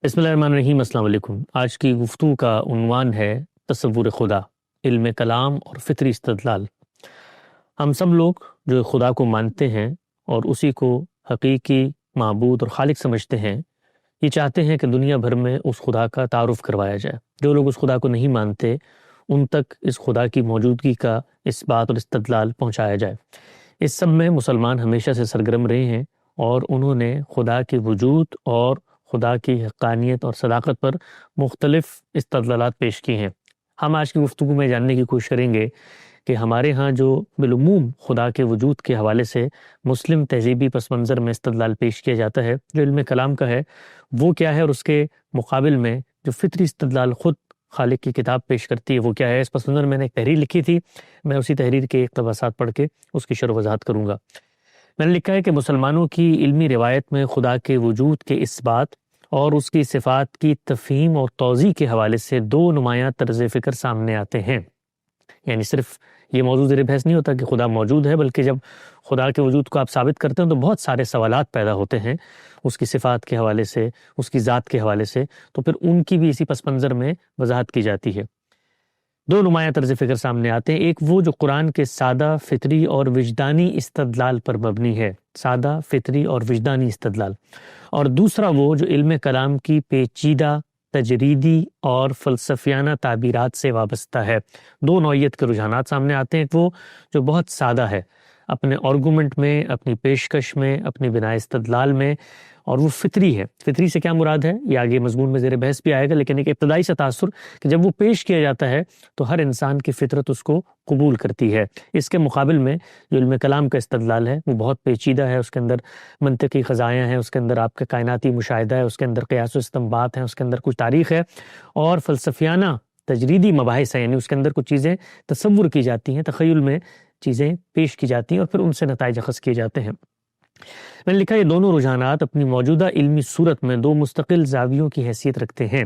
بسم اللہ الرحمن الرحیم۔ السلام علیکم۔ آج کی گفتگو کا عنوان ہے تصور خدا، علم کلام اور فطری استدلال۔ ہم سب لوگ جو خدا کو مانتے ہیں اور اسی کو حقیقی معبود اور خالق سمجھتے ہیں، یہ چاہتے ہیں کہ دنیا بھر میں اس خدا کا تعارف کروایا جائے۔ جو لوگ اس خدا کو نہیں مانتے ان تک اس خدا کی موجودگی کا اس بات اور استدلال پہنچایا جائے۔ اس سب میں مسلمان ہمیشہ سے سرگرم رہے ہیں اور انہوں نے خدا کے وجود اور خدا کی حقانیت اور صداقت پر مختلف استدلالات پیش کی ہیں۔ ہم آج کی گفتگو میں جاننے کی کوشش کریں گے کہ ہمارے ہاں جو بالعموم خدا کے وجود کے حوالے سے مسلم تہذیبی پس منظر میں استدلال پیش کیا جاتا ہے، جو علم کلام کا ہے، وہ کیا ہے، اور اس کے مقابل میں جو فطری استدلال خود خالق کی کتاب پیش کرتی ہے وہ کیا ہے۔ اس پس منظر میں نے ایک تحریر لکھی تھی، میں اسی تحریر کے اقتباسات پڑھ کے اس کی شرح و وضاحت کروں گا۔ میں نے لکھا ہے کہ مسلمانوں کی علمی روایت میں خدا کے وجود کے اس بات اور اس کی صفات کی تفہیم اور توضیح کے حوالے سے دو نمایاں طرز فکر سامنے آتے ہیں۔ یعنی صرف یہ موضوع زیر بحث نہیں ہوتا کہ خدا موجود ہے، بلکہ جب خدا کے وجود کو آپ ثابت کرتے ہیں تو بہت سارے سوالات پیدا ہوتے ہیں اس کی صفات کے حوالے سے، اس کی ذات کے حوالے سے، تو پھر ان کی بھی اسی پس منظر میں وضاحت کی جاتی ہے۔ دو نمایاں طرز فکر سامنے آتے ہیں، ایک وہ جو قرآن کے سادہ فطری اور وجدانی استدلال پر مبنی ہے، سادہ فطری اور وجدانی استدلال، اور دوسرا وہ جو علم کلام کی پیچیدہ تجریدی اور فلسفیانہ تعبیرات سے وابستہ ہے۔ دو نوعیت کے رجحانات سامنے آتے ہیں، وہ جو بہت سادہ ہے اپنے آرگومنٹ میں، اپنی پیشکش میں، اپنی بنا استدلال میں، اور وہ فطری ہے۔ فطری سے کیا مراد ہے یہ آگے مضمون میں زیر بحث بھی آئے گا، لیکن ایک ابتدائی سا تاثر کہ جب وہ پیش کیا جاتا ہے تو ہر انسان کی فطرت اس کو قبول کرتی ہے۔ اس کے مقابل میں جو علم کلام کا استدلال ہے وہ بہت پیچیدہ ہے، اس کے اندر منطقی قضایاں ہیں، اس کے اندر آپ کا کائناتی مشاہدہ ہے، اس کے اندر قیاس و استنباط ہیں، اس کے اندر کچھ تاریخ ہے اور فلسفیانہ تجریدی مباحث ہیں، یعنی اس کے اندر کچھ چیزیں تصور کی جاتی ہیں، تخیل میں چیزیں پیش کی جاتی ہیں اور پھر ان سے نتائج اخذ کیے جاتے ہیں۔ میں نے لکھا یہ دونوں رجحانات اپنی موجودہ علمی صورت میں دو مستقل زاویوں کی حیثیت رکھتے ہیں،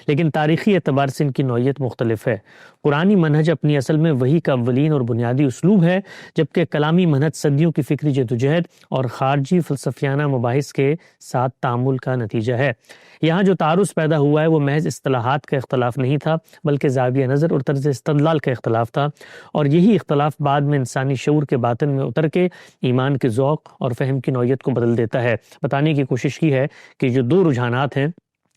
لیکن تاریخی اعتبار سے ان کی نوعیت مختلف ہے۔ قرآنی منہج اپنی اصل میں وحی کا اولین اور بنیادی اسلوب ہے، جبکہ کلامی منہج صدیوں کی فکری جدوجہد اور خارجی فلسفیانہ مباحث کے ساتھ تعامل کا نتیجہ ہے۔ یہاں جو تعارض پیدا ہوا ہے وہ محض اصطلاحات کا اختلاف نہیں تھا، بلکہ زاویہ نظر اور طرز استدلال کا اختلاف تھا، اور یہی اختلاف بعد میں انسانی شعور کے باطن میں اتر کے ایمان کے ذوق اور فہم کی نوعیت کو بدل دیتا ہے۔ بتانے کی کوشش کی ہے کہ جو دو رجحانات ہیں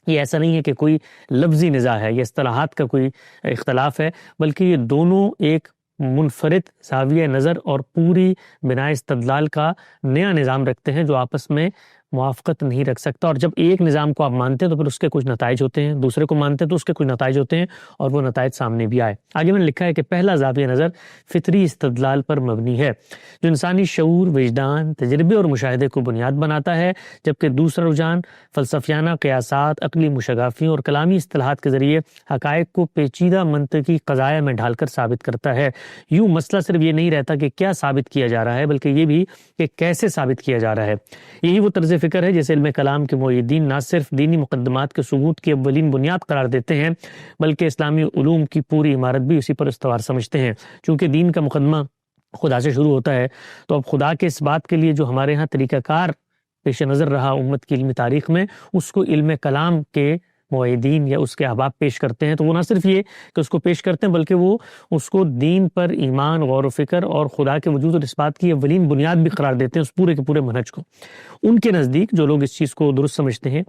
یہ ایسا نہیں ہے کہ کوئی لفظی نزاع ہے یا اصطلاحات کا کوئی اختلاف ہے، بلکہ یہ دونوں ایک منفرد زاویہ نظر اور پوری بنا استدلال کا نیا نظام رکھتے ہیں جو آپس میں موافقت نہیں رکھ سکتا، اور جب ایک نظام کو آپ مانتے ہیں تو پھر اس کے کچھ نتائج ہوتے ہیں، دوسرے کو مانتے ہیں تو اس کے کچھ نتائج ہوتے ہیں، اور وہ نتائج سامنے بھی آئے۔ آگے میں نے لکھا ہے کہ پہلا زاویہ نظر فطری استدلال پر مبنی ہے، جو انسانی شعور، وجدان، تجربے اور مشاہدے کو بنیاد بناتا ہے، جبکہ دوسرا رجحان فلسفیانہ قیاسات، عقلی مشگافیوں اور کلامی اصطلاحات کے ذریعے حقائق کو پیچیدہ منطقی قضایا میں ڈھال کر ثابت کرتا ہے۔ یوں مسئلہ صرف یہ نہیں رہتا کہ کیا ثابت کیا جا رہا ہے، بلکہ یہ بھی کہ کیسے ثابت کیا جا رہا ہے۔ یہی وہ طرز فکر ہے جیسے علم کلام کے معیدین نہ صرف دینی مقدمات کے ثبوت کی اولین بنیاد قرار دیتے ہیں، بلکہ اسلامی علوم کی پوری عمارت بھی اسی پر استوار سمجھتے ہیں۔ چونکہ دین کا مقدمہ خدا سے شروع ہوتا ہے، تو اب خدا کے اس بات کے لیے جو ہمارے ہاں طریقہ کار پیش نظر رہا امت کی علمی تاریخ میں، اس کو علم کلام کے معیدین یا اس کے احباب پیش کرتے ہیں۔ تو وہ نہ صرف یہ کہ اس کو پیش کرتے ہیں، بلکہ وہ اس کو دین پر ایمان، غور و فکر اور خدا کے وجود اور اس بات کی اولین بنیاد بھی قرار دیتے ہیں، اس پورے کے پورے منہج کو۔ ان کے نزدیک جو لوگ اس چیز کو درست سمجھتے ہیں،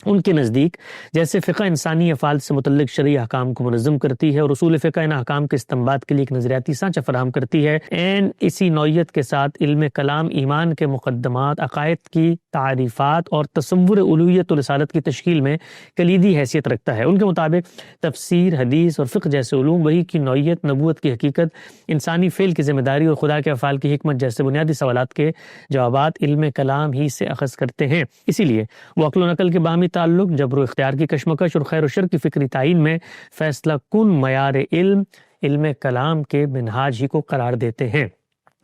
ان کے نزدیک جیسے فقہ انسانی افعال سے متعلق شرعی احکام کو منظم کرتی ہے اور اصول فقہ ان احکام کے استنباط کے لیے ایک نظریاتی سانچہ فراہم کرتی ہے، اسی نوعیت کے ساتھ علم کلام ایمان کے مقدمات، عقائد کی تعریفات اور تصور الوہیت و رسالت کی تشکیل میں کلیدی حیثیت رکھتا ہے۔ ان کے مطابق تفسیر، حدیث اور فقہ جیسے علوم وحی کی نوعیت، نبوت کی حقیقت، انسانی فعل کی ذمہ داری اور خدا کے افعال کی حکمت جیسے بنیادی سوالات کے جوابات علم کلام ہی سے اخذ کرتے ہیں۔ اسی لیے وہ عقل و نقل کے باہمی تعلق، جبر و اختیار کی کشمکش اور خیر و شر کی فکری تعین میں فیصلہ کن معیار علم کلام کے منہاج ہی کو قرار دیتے ہیں۔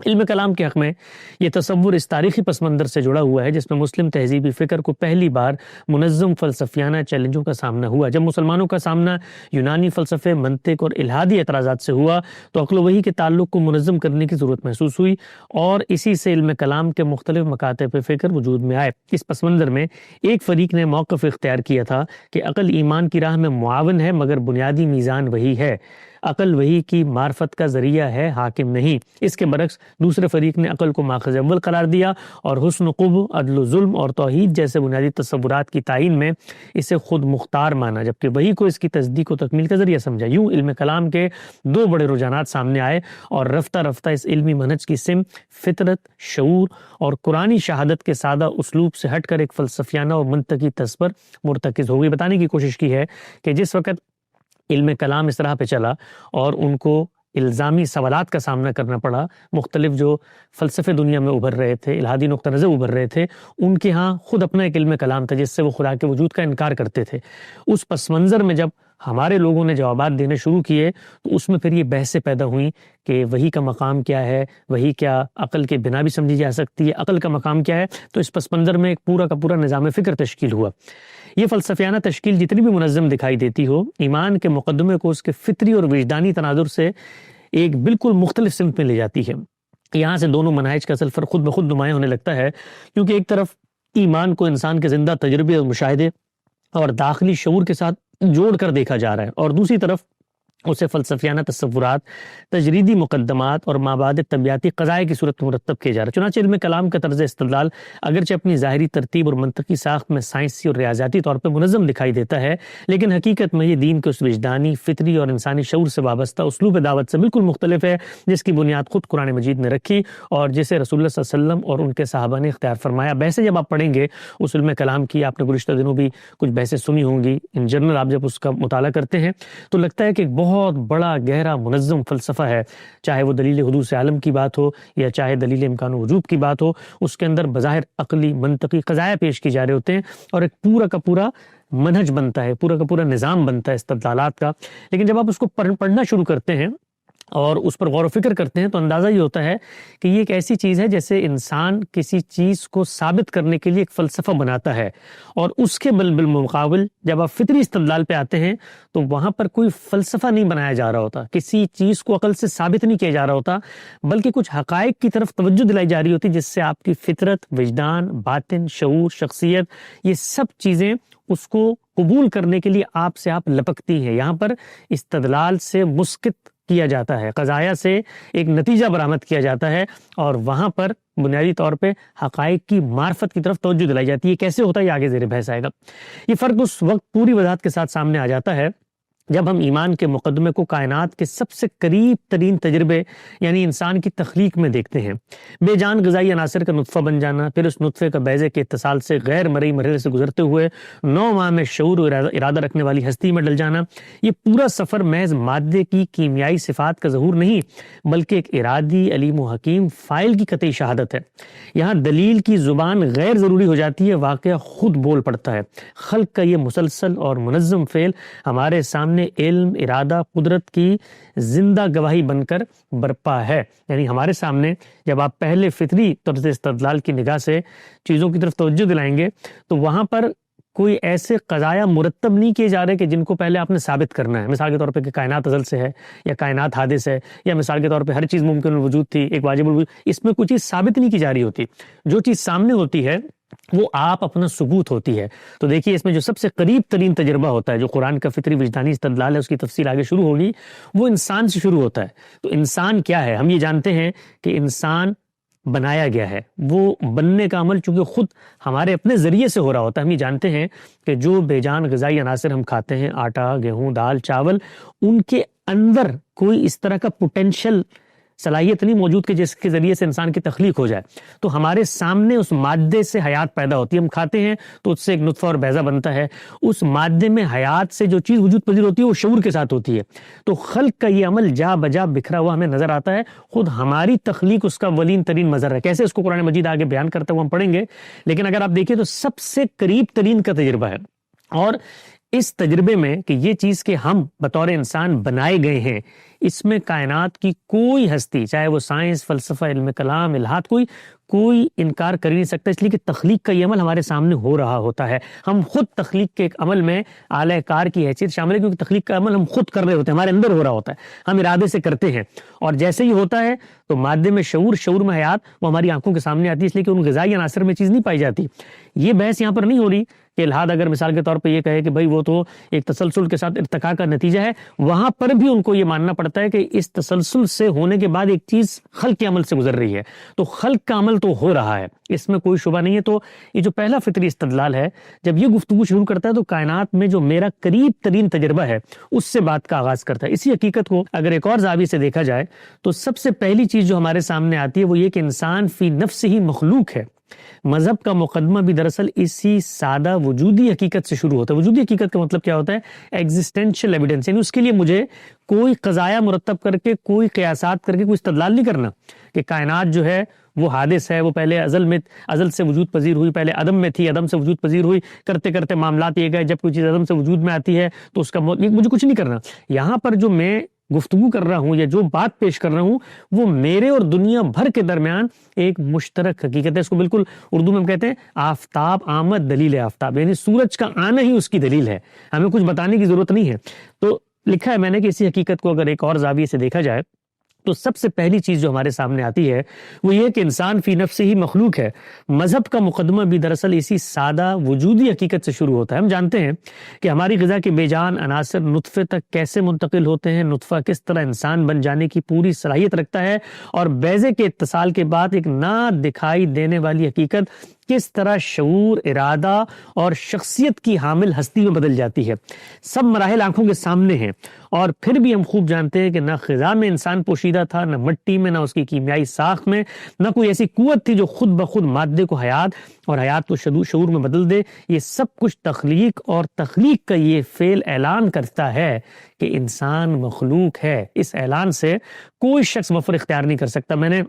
علم کلام کے حق میں یہ تصور اس تاریخی پس منظر سے جڑا ہوا ہے جس میں مسلم تہذیبی فکر کو پہلی بار منظم فلسفیانہ چیلنجوں کا سامنا ہوا۔ جب مسلمانوں کا سامنا یونانی فلسفے، منطق اور الہادی اعتراضات سے ہوا تو عقل و وحی کے تعلق کو منظم کرنے کی ضرورت محسوس ہوئی اور اسی سے علم کلام کے مختلف مکاتب فکر وجود میں آئے۔ اس پس منظر میں ایک فریق نے موقف اختیار کیا تھا کہ عقل ایمان کی راہ میں معاون ہے مگر بنیادی میزان وہی ہے، عقل وحی کی معرفت کا ذریعہ ہے، حاکم نہیں۔ اس کے برعکس دوسرے فریق نے عقل کو ماخذ اول قرار دیا اور حسن و قبح، عدل و ظلم اور توحید جیسے بنیادی تصورات کی تعین میں اسے خود مختار مانا، جبکہ وحی کو اس کی تصدیق و تکمیل کا ذریعہ سمجھا۔ یوں علم کلام کے دو بڑے رجحانات سامنے آئے اور رفتہ رفتہ اس علمی منہج کی سمت فطرت، شعور اور قرآنی شہادت کے سادہ اسلوب سے ہٹ کر ایک فلسفیانہ اور منطقی طرز پر مرتکز ہو گئی۔ بتانے کی کوشش کی ہے کہ جس وقت علم کلام اس طرح پہ چلا اور ان کو الزامی سوالات کا سامنا کرنا پڑا، مختلف جو فلسفے دنیا میں ابھر رہے تھے، الہادی نقطہ نظر ابھر رہے تھے، ان کے ہاں خود اپنا ایک علم کلام تھا جس سے وہ خدا کے وجود کا انکار کرتے تھے۔ اس پس منظر میں جب ہمارے لوگوں نے جوابات دینے شروع کیے تو اس میں پھر یہ بحثیں پیدا ہوئیں کہ وحی کا مقام کیا ہے، وحی کیا عقل کے بنا بھی سمجھی جا سکتی ہے، عقل کا مقام کیا ہے۔ تو اس پس منظر میں ایک پورا کا پورا نظام فکر تشکیل ہوا۔ یہ فلسفیانہ تشکیل جتنی بھی منظم دکھائی دیتی ہو، ایمان کے مقدمے کو اس کے فطری اور وجدانی تناظر سے ایک بالکل مختلف سمت میں لے جاتی ہے۔ یہاں سے دونوں مناہج کا اصل فرق خود بخود نمایاں ہونے لگتا ہے، کیونکہ ایک طرف ایمان کو انسان کے زندہ تجربے اور مشاہدے اور داخلی شعور کے ساتھ جوڑ کر دیکھا جا رہا ہے، اور دوسری طرف اسے فلسفیانہ تصورات، تجریدی مقدمات اور مابعد طبیعتی قضائے کی صورت میں مرتب کیا جا رہا ہے۔ چنانچہ علم کلام کا طرز استدلال اگرچہ اپنی ظاہری ترتیب اور منطقی ساخت میں سائنسی اور ریاضیاتی طور پر منظم دکھائی دیتا ہے، لیکن حقیقت میں یہ دین کے اس وجدانی، فطری اور انسانی شعور سے وابستہ اسلوب دعوت سے بالکل مختلف ہے جس کی بنیاد خود قرآن مجید نے رکھی اور جسے رسول اللہ صلی اللہ علیہ وسلم اور ان کے صحابہ نے اختیار فرمایا۔ بحثیں جب آپ پڑھیں گے اس علم کلام کی، آپ نے گزشتہ دنوں بھی کچھ بحثیں سنی ہوں گی، ان جنرل آپ جب اس کا مطالعہ کرتے ہیں تو لگتا ہے کہ ایک بہت بڑا گہرا منظم فلسفہ ہے، چاہے وہ دلیل حدوث عالم کی بات ہو یا چاہے دلیل امکان وجوب کی بات ہو، اس کے اندر بظاہر عقلی منطقی قضایا پیش کی جا رہے ہوتے ہیں اور ایک پورا کا پورا منہج بنتا ہے، پورا کا پورا نظام بنتا ہے استدلالات کا۔ لیکن جب آپ اس کو پڑھنا شروع کرتے ہیں اور اس پر غور و فکر کرتے ہیں تو اندازہ یہ ہوتا ہے کہ یہ ایک ایسی چیز ہے جیسے انسان کسی چیز کو ثابت کرنے کے لیے ایک فلسفہ بناتا ہے، اور اس کے بالمقابل جب آپ فطری استدلال پہ آتے ہیں تو وہاں پر کوئی فلسفہ نہیں بنایا جا رہا ہوتا، کسی چیز کو عقل سے ثابت نہیں کیا جا رہا ہوتا، بلکہ کچھ حقائق کی طرف توجہ دلائی جا رہی ہوتی جس سے آپ کی فطرت، وجدان، باطن، شعور، شخصیت، یہ سب چیزیں اس کو قبول کرنے کے لیے آپ سے آپ لپکتی ہیں۔ یہاں پر استدلال سے مسقط کیا جاتا ہے، قضایا سے ایک نتیجہ برآمد کیا جاتا ہے، اور وہاں پر بنیادی طور پہ حقائق کی معرفت کی طرف توجہ دلائی جاتی ہے۔ کیسے ہوتا ہے یہ آگے زیر بحث آئے گا۔ یہ فرق اس وقت پوری وضاحت کے ساتھ سامنے آ جاتا ہے جب ہم ایمان کے مقدمے کو کائنات کے سب سے قریب ترین تجربے یعنی انسان کی تخلیق میں دیکھتے ہیں۔ بے جان غذائی عناصر کا نطفہ بن جانا، پھر اس نطفے کا بیضے کے اتصال سے غیر مرئی مرحلے سے گزرتے ہوئے 9 ماہ میں شعور و ارادہ رکھنے والی ہستی میں ڈل جانا، یہ پورا سفر محض مادے کی کیمیائی صفات کا ظہور نہیں بلکہ ایک ارادی، علیم و حکیم فاعل کی قطعی شہادت ہے۔ یہاں دلیل کی زبان غیر ضروری ہو جاتی ہے، واقعہ خود بول پڑتا ہے۔ خلق کا یہ مسلسل اور منظم فعل ہمارے سامنے علم، ارادہ، قدرت کی زندہ گواہی بن کر برپا ہے۔ یعنی ہمارے سامنے جب آپ پہلے فطری طرز استدلال کی نگاہ سے چیزوں کی طرف توجہ دلائیں گے تو وہاں پر کوئی ایسے قضایا مرتب نہیں کیے جا رہے کہ جن کو پہلے آپ نے ثابت کرنا ہے۔ مثال کے طور پہ کہ کائنات ازل سے ہے یا کائنات حادث ہے، یا مثال کے طور پہ ہر چیز ممکن الوجود تھی، ایک واجب الوجود، اس میں کوئی چیز ثابت نہیں کی جا رہی ہوتی۔ جو چیز سامنے ہوتی ہے وہ آپ اپنا ثبوت ہوتی ہے۔ تو دیکھیے اس میں جو سب سے قریب ترین تجربہ ہوتا ہے جو قرآن کا فطری وجدانی استدلال ہے، اس کی تفصیل آگے شروع ہوگی، وہ انسان سے شروع ہوتا ہے۔ تو انسان کیا ہے؟ ہم یہ جانتے ہیں کہ انسان بنایا گیا ہے، وہ بننے کا عمل چونکہ خود ہمارے اپنے ذریعے سے ہو رہا ہوتا ہے۔ ہم یہ جانتے ہیں کہ جو بے جان غذائی عناصر ہم کھاتے ہیں، آٹا، گیہوں، دال، چاول، ان کے اندر کوئی اس طرح کا پوٹینشل صلاحیت نہیں موجود کہ جس کے ذریعے سے انسان کی تخلیق ہو جائے۔ تو ہمارے سامنے اس مادے سے حیات پیدا ہوتی ہے، ہم کھاتے ہیں تو اس سے ایک نطفہ اور بیضہ بنتا ہے، اس مادے میں حیات سے جو چیز وجود پذیر ہوتی ہے وہ شعور کے ساتھ ہوتی ہے۔ تو خلق کا یہ عمل جا بجا بکھرا ہوا ہمیں نظر آتا ہے، خود ہماری تخلیق اس کا ولین ترین مظہر ہے۔ کیسے اس کو قرآن مجید آگے بیان کرتا ہے وہ ہم پڑھیں گے، لیکن اگر آپ دیکھیں تو سب سے قریب ترین کا تجربہ ہے، اور اس تجربے میں کہ یہ چیز کہ ہم بطور انسان بنائے گئے ہیں، اس میں کائنات کی کوئی ہستی، چاہے وہ سائنس، فلسفہ، علم کلام، الہات، کوئی انکار کر ہی نہیں سکتا، اس لیے کہ تخلیق کا یہ عمل ہمارے سامنے ہو رہا ہوتا ہے۔ ہم خود تخلیق کے ایک عمل میں اعلی کار کی حیثیت شامل ہے، کیونکہ تخلیق کا عمل ہم خود کر رہے ہوتے ہیں، ہمارے اندر ہو رہا ہوتا ہے، ہم ارادے سے کرتے ہیں، اور جیسے ہی ہوتا ہے تو مادے میں شعور میں حیات، وہ ہماری آنکھوں کے سامنے آتی ہے، اس لیے کہ ان غذائی عناصر میں چیز نہیں پائی جاتی۔ یہ بحث یہاں پر نہیں ہو رہی کہ الہاد اگر مثال کے طور پہ یہ کہے کہ بھائی وہ تو ایک تسلسل کے ساتھ ارتقاء کا نتیجہ ہے، وہاں پر بھی ان کو یہ ماننا پڑتا ہے کہ اس تسلسل سے ہونے کے بعد ایک چیز خلق کے عمل سے گزر رہی ہے، تو خلق کا عمل تو ہو رہا ہے، اس میں کوئی شبہ نہیں ہے۔ تو یہ جو پہلا فطری استدلال ہے، جب یہ گفتگو شروع کرتا ہے تو کائنات میں جو میرا قریب ترین تجربہ ہے اس سے بات کا آغاز کرتا ہے۔ اسی حقیقت کو اگر ایک اور زاویے سے دیکھا جائے تو سب سے پہلی چیز جو ہمارے سامنے آتی ہے وہ یہ کہ انسان فی نفس ہی مخلوق ہے۔ مذہب کا مقدمہ بھی دراصل اسی سادہ وجودی حقیقت سے شروع ہوتا ہے۔ وجودی حقیقت کا مطلب کیا ہوتا ہے؟ ایگزسٹینشل ایویڈنس، یعنی اس کے لیے مجھے کوئی قضایا مرتب کر کے، کوئی قیاسات کر کے کوئی استدلال نہیں کرنا کہ کائنات جو ہے وہ حادث ہے، وہ پہلے ازل سے وجود پذیر ہوئی، پہلے عدم میں تھی، عدم سے وجود پذیر ہوئی، کرتے کرتے معاملات یہ گئے، جب کوئی چیز عدم سے وجود میں آتی ہے تو اس کا مجھے کچھ نہیں کرنا۔ یہاں پر جو میں گفتگو کر رہا ہوں یا جو بات پیش کر رہا ہوں وہ میرے اور دنیا بھر کے درمیان ایک مشترک حقیقت ہے۔ اس کو بالکل اردو میں ہم کہتے ہیں آفتاب آمد دلیل آفتاب، یعنی سورج کا آنا ہی اس کی دلیل ہے، ہمیں کچھ بتانے کی ضرورت نہیں ہے۔ تو لکھا ہے میں نے کہ اسی حقیقت کو اگر ایک اور زاویے سے دیکھا جائے تو سب سے پہلی چیز جو ہمارے سامنے آتی ہے وہ یہ کہ انسان فی نفس ہی مخلوق ہے۔ مذہب کا مقدمہ بھی دراصل اسی سادہ وجودی حقیقت سے شروع ہوتا ہے۔ ہم جانتے ہیں کہ ہماری غذا کے بے جان عناصر نطفے تک کیسے منتقل ہوتے ہیں، نطفہ کس طرح انسان بن جانے کی پوری صلاحیت رکھتا ہے، اور بیضے کے اتصال کے بعد ایک نہ دکھائی دینے والی حقیقت کس طرح شعور، ارادہ اور شخصیت کی حامل ہستی میں بدل جاتی ہے۔ سب مراحل آنکھوں کے سامنے ہیں، اور پھر بھی ہم خوب جانتے ہیں کہ نہ غذا میں انسان پوشیدہ تھا، نہ مٹی میں، نہ اس کی کیمیائی ساخت میں، نہ کوئی ایسی قوت تھی جو خود بخود مادے کو حیات اور حیات کو شعور میں بدل دے۔ یہ سب کچھ تخلیق، اور تخلیق کا یہ فعل اعلان کرتا ہے کہ انسان مخلوق ہے۔ اس اعلان سے کوئی شخص مفر اختیار نہیں کر سکتا۔ میں نے